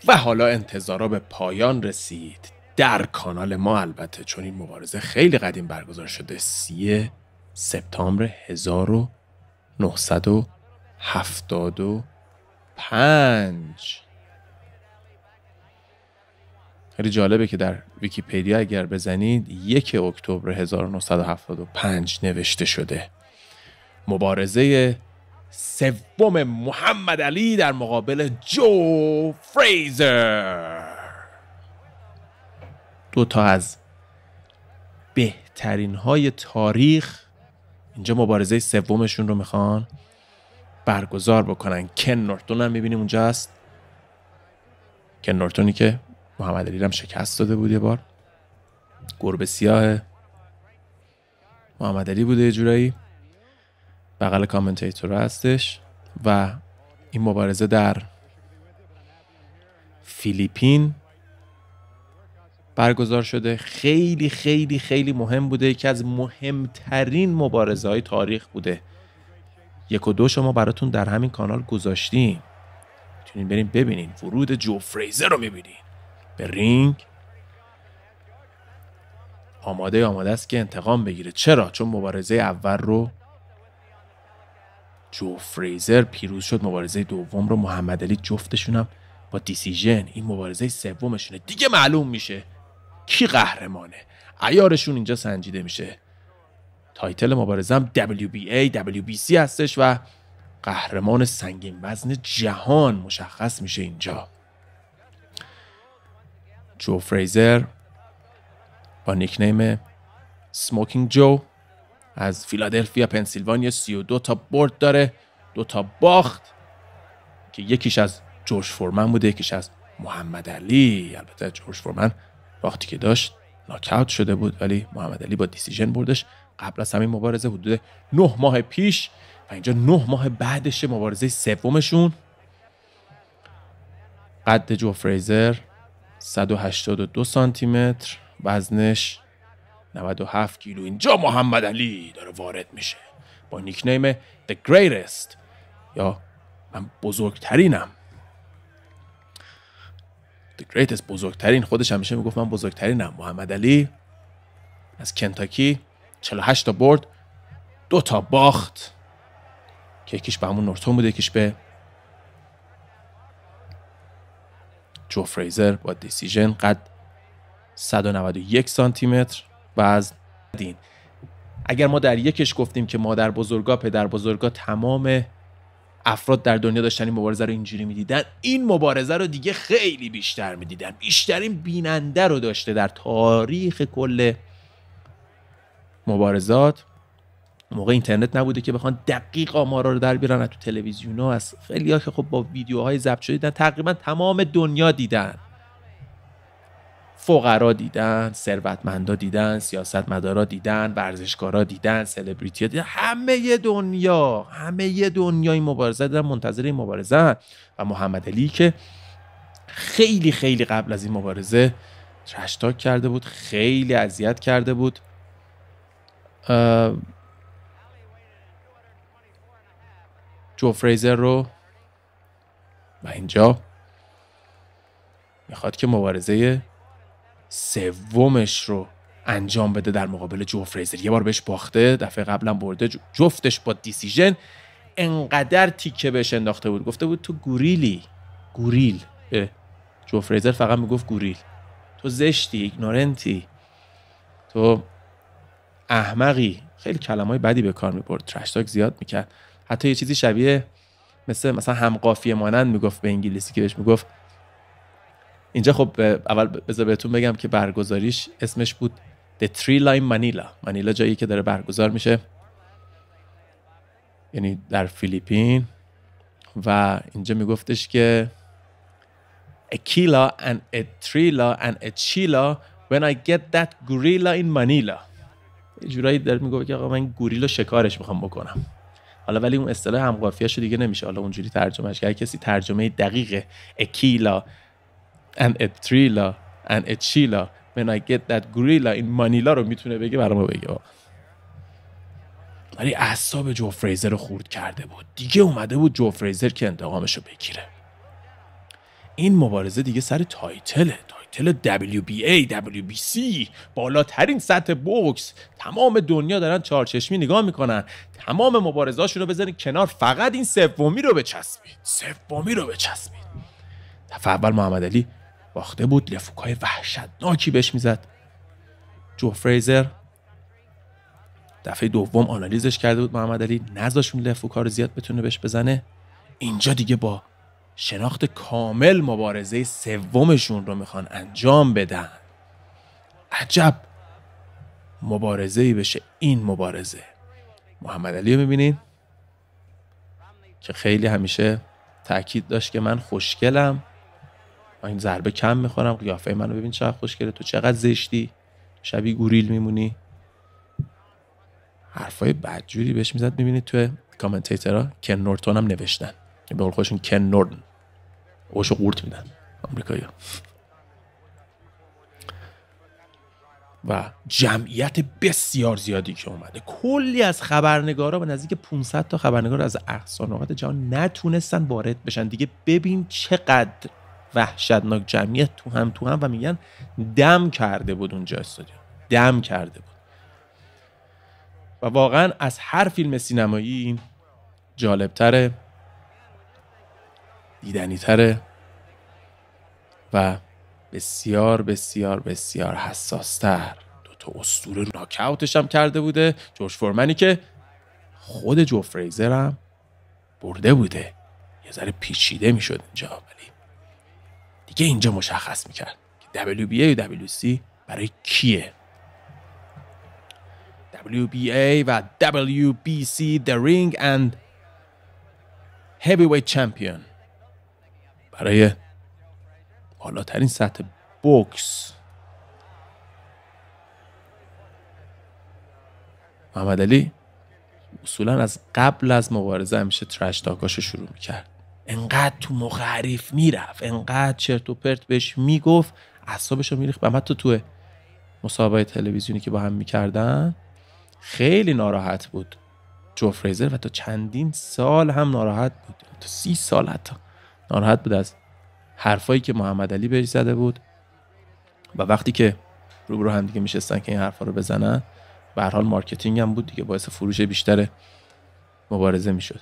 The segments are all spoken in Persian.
و حالا انتظارا به پایان رسید در کانال ما، البته چون این مبارزه خیلی قدیم برگزار شده. 30 سپتامبر 1975. خیلی جالبه که در ویکی‌پدیا اگر بزنید 1 اکتبر 1975 نوشته شده. مبارزه سوم محمد علی در مقابل جو فریزر. 2 تا از بهترین های تاریخ اینجا مبارزه سومشون رو میخوان برگزار بکنن. کن نورتون هم میبینیم اونجا هست. کن نورتونی که محمد علی هم شکست داده بود یه بار. گربه سیاه محمد علی بوده یه جورایی. بغل کامنتیتور هستش. و این مبارزه در فیلیپین برگزار شده. خیلی خیلی خیلی مهم بوده. یکی از مهمترین مبارزه های تاریخ بوده. 1 و 2 شما براتون در همین کانال گذاشتیم، میتونین بریم ببینین. ورود جو فریزر رو میبینین به رینگ. آماده است که انتقام بگیره. چرا؟ چون مبارزه اول رو جو فریزر پیروز شد. مبارزه دوم رو محمد علی جفتشونم با دیسیژن. این مبارزه سومشونه. دیگه معلوم میشه کی قهرمانه. عیارشون اینجا سنجیده میشه. تایتل مبارزه هم WBA WBC هستش و قهرمان سنگین وزن جهان مشخص میشه اینجا. جو فریزر با نیکنیم سموکینگ جو از فیلادلفیا پنسیلوانیا 32 تا برد داره، 2 تا باخت که یکیش از جورج فورمن بوده، یکیش از محمد علی. البته جورج فورمن وقتی که داشت ناکاوت شده بود ولی محمد علی با دیسیژن بردش. قبل از همین مبارزه حدود 9 ماه پیش و اینجا 9 ماه بعدش مبارزه سومشون. قد جو فریزر 182 سانتی متر، وزنش 97 کیلو. اینجا محمد علی داره وارد میشه با نیکنیم The Greatest یا من بزرگترینم. The Greatest بزرگترین. خودش همیشه میگفت من بزرگترینم. محمد علی از کنتاکی 48 تا برد، 2 تا باخت که یکیش به همون نورتون بوده، یکیش به جو فریزر با دیسیژن. قد 191 سانتی متر، وزن دین. اگر ما در یکش گفتیم که مادر بزرگا پدر بزرگا تمام افراد در دنیا داشتن این مبارزه رو اینجوری میدیدن، این مبارزه رو دیگه خیلی بیشتر میدیدن. بیشترین بیننده رو داشته در تاریخ کل مبارزات. موقع اینترنت نبوده که بخوان دقیق آمارا رو در بیارن. تو تلویزیونا از خیلی‌ها که خب با ویدیوهای ضبط شده دیدن، تقریبا تمام دنیا دیدن. فقرا دیدن، ثروتمندا دیدن، سیاستمدارا دیدن، ورزشکارا دیدن، سلبریتی‌ها دیدن. همه دنیا این مبارزه دیدن، منتظر این مبارزه. و محمد علی که خیلی خیلی قبل از این مبارزه ترش تاک کرده بود، خیلی اذیت کرده بود. جو فریزر رو و اینجا میخواد که مبارزه سومش رو انجام بده در مقابل جو فریزر. یه بار بهش باخته، دفعه قبلا برده، جفتش با دیسیژن. انقدر تیکه بهش انداخته بود، گفته بود تو گوریل. جو فریزر فقط میگفت گوریل. تو زشتی، ایگنورنتی، تو احمقی. خیلی کلمای بدی به کار میبرد، ترش تاک زیاد میکرد. حتی یه چیزی شبیه مثلا همقافیه مانند میگفت به انگلیسی که بهش میگفت. اینجا خب اول بذار بهتون بگم که برگزاریش اسمش بود The Three Line Manila. منیلا جایی که داره برگزار میشه، یعنی در فیلیپین. و اینجا میگفتش که Aquila and a Trila and a Chila when I get that gorilla in Manila. یه جورایی داره میگه که آقا من گوریل رو شکارش میخوام بکنم. حالا ولی اون اصطلاح همقافیه‌شو دیگه نمیشه حالا اونجوری ترجمهش کرد. کسی ترجمه دقیق Aquila and a Trila and a Chila when I get that gorilla in Manila رو میتونه بگه، برام بگه. ولی اعصاب جو فریزر رو خورد کرده بود. دیگه اومده بود جو فریزر که انتقامش رو بگیره. این مبارزه دیگه سر تایتل WBA WBC، بالاترین سطح بوکس. تمام دنیا دارن چارچشمی نگاه میکنن، تمام مبارزه‌هاشون رو بذارین کنار، فقط این سومی رو بچسبید. دفعه اول محمد علی باخته بود، لفوکای وحشتناکی بهش میزد. جو فریزر دفعه دوم آنالیزش کرده بود محمد علی، نذاشت اون لفوکا رو زیاد بتونه بهش بزنه. اینجا دیگه با شناخت کامل مبارزه سومشون رو میخوان انجام بدن. عجب مبارزه‌ای بشه این مبارزه. محمد علی رو میبینین که خیلی همیشه تأکید داشت که من خوشگلم، من این ضربه کم میخورم، قیافه منو ببین چقدر خوشگله، تو چقدر زشتی، شبیه گوریل میمونی. حرفای بدجوری بهش میزد. میبینید توی کامنتیترها کن نورتون هم نوشتن، به قول خودشون کن نورتون، اوشو قورت میدن آمریکایی‌ها. و جمعیت بسیار زیادی که اومده، کلی از خبرنگارا و نزدیک 500 تا خبرنگار از اقصا نقاط جهان نتونستن وارد بشن. دیگه ببین چقدر وحشتناک جمعیت تو هم و میگن دم کرده بود اونجا، استادیوم دم کرده بود. و واقعا از هر فیلم سینمایی این جالبتره، دیدنی‌تره و بسیار بسیار بسیار حساستر. دوتا اسطوره ناکاوتش هم کرده بوده، جورج فورمنی که خود جو فریزر هم برده بوده. یه ذره پیچیده میشد اینجا، ولی دیگه اینجا مشخص میکرد که WBA و WC برای کیه. WBA و WBC The Ring and Heavyweight Champion برای بالاترین سطح بوکس. محمد علی اصولا از قبل از مبارزه همیشه ترش تاکاشو شروع میکرد. انقدر تو مخ حریف میرفت، انقدر چرت و پرت بهش میگفت، اعصابشو میریخت. حتی تو مسابقه تلویزیونی که با هم میکردن خیلی ناراحت بود جو فریزر و تا چندین سال هم ناراحت بود، تا 30 سال حتی ناراحت بود از حرفایی که محمد علی بهش زده بود. و وقتی که روبرو هم دیگه میشستن که این حرفا رو بزنن، به هر حال مارکتینگ هم بود دیگه، باعث فروش بیشتر مبارزه میشد.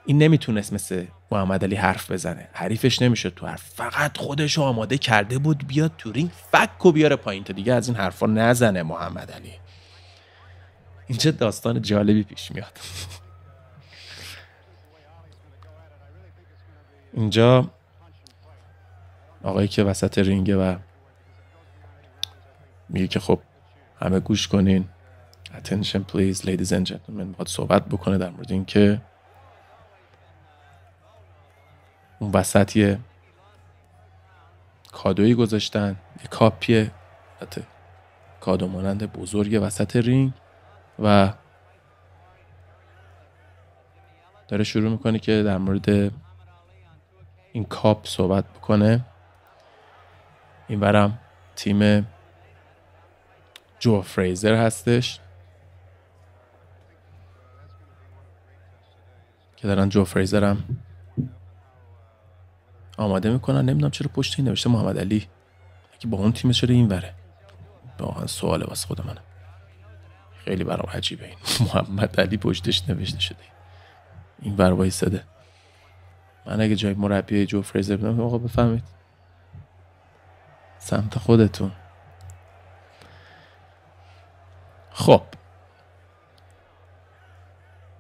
این نمیتونست مثل محمد علی حرف بزنه، حریفش نمیشد تو حرف، فقط خودش رو آماده کرده بود بیاد تو رینگ فک و بیاره پایین تا دیگه از این حرفا نزنه محمد علی. این چه داستان جالبی پیش میاد. اینجا آقایی که وسط رینگه و میگه که خب همه گوش کنین، attention please ladies and gentlemen، باید صحبت بکنه در مورد این که اون وسط یه کادویی گذاشتن، یه کاپیه کادو مانند بزرگ وسط رینگ و داره شروع میکنه که در مورد این کاپ صحبت بکنه. این برم تیم جو فریزر هستش که دارن جو فریزر هم آماده میکنن. نمیدونم چرا پشت این نوشته محمد علی، که با اون تیم چرا این وره، واقعا سواله واسه خود منه، خیلی برام عجیبه این محمد علی پشتش نوشته شده این ور وایساده. من اگه جای مربی جو فریزر بودم آقا بفهمید سمت خودتون. خب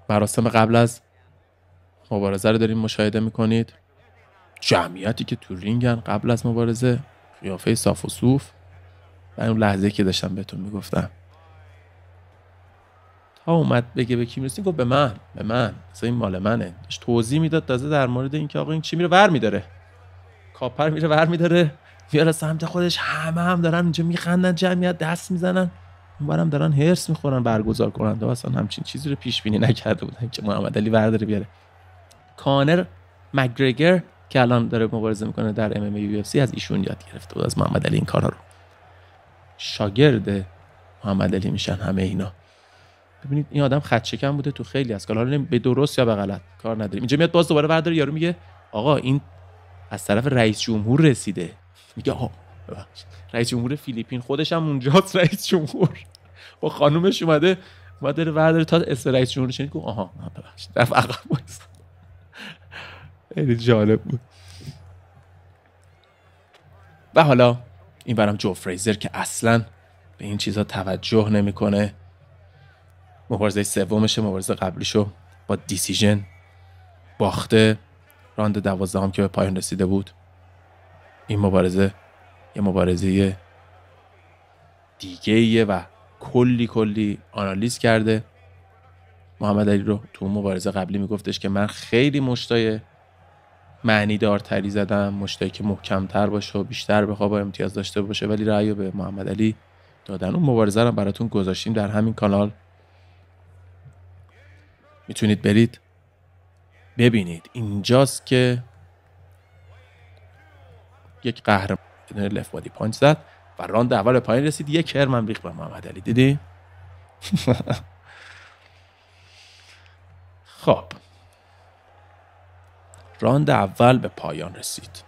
مراسم قبل از مبارزه رو داریم مشاهده میکنید. جمعیتی که تو رینگن قبل از مبارزه، قیافه صاف و صوف. و اون لحظه که داشتم بهتون میگفتم تا اومد بگه به کی میرسیم، گفت به من اصلا این مال منه. داشت توضیح میداد تازه در مورد این که آقا این چی میره ور میداره، کاپر میره ور میداره میاره سمت خودش. همه هم دارن اینجا میخندن، جمعیت دست میزنن، اونورم دارن هرس میخورن. برگزار کننده اصلا همچین چیزی رو پیش بینی نکرده بودن که محمد علی ورداره بیاره. کانر مکگرگر که الان داره مبارزه میکنه در MMA UFC از ایشون یاد گرفته بود، از محمد علی این کارا رو. شاگرد محمد علی میشن همه اینا. ببینید این آدم خط شکن بوده تو خیلی از کارا، به درست یا به غلط کار نداریم. اینجا میاد باز دوباره ورداره، یارو میگه آقا این از طرف رئیس جمهور رسیده. میگه آها رئیس جمهور فیلیپین خودش هم اونجاست، رئیس جمهور با خانومش اومده داره برداره تا اسم رئیس جمهور شنید گفت آها ببخشید در عقب وایسا. خیلی جالب بود. و حالا این برام جو فریزر که اصلا به این چیزا توجه نمیکنه. مبارزه سومشه، مبارزه قبلیشو با دیسیژن باخته، راند 12 که به پایان رسیده بود. این مبارزه یه مبارزه دیگه‌ایه و کلی آنالیز کرده. محمد علی رو تو مبارزه قبلی میگفتش که من خیلی مشتای معنی دارتری زدم، مشتایی که محکمتر باشه و بیشتر بخواه با امتیاز داشته باشه، ولی رأیو به محمد علی دادن. اون مبارزه رو براتون گذاشتیم در همین کانال، میتونید برید ببینید. اینجاست که یک قهرمان لفت بادی پانچ زد و راند اول پایین رسید. یک هرمن ریخت به محمد علی. دیدی؟ خب راند اول به پایان رسید.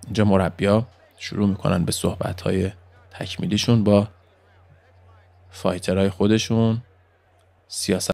اینجا مربی‌ها شروع میکنن به صحبت‌های تکمیلیشون با فایترهای خودشون. سیاست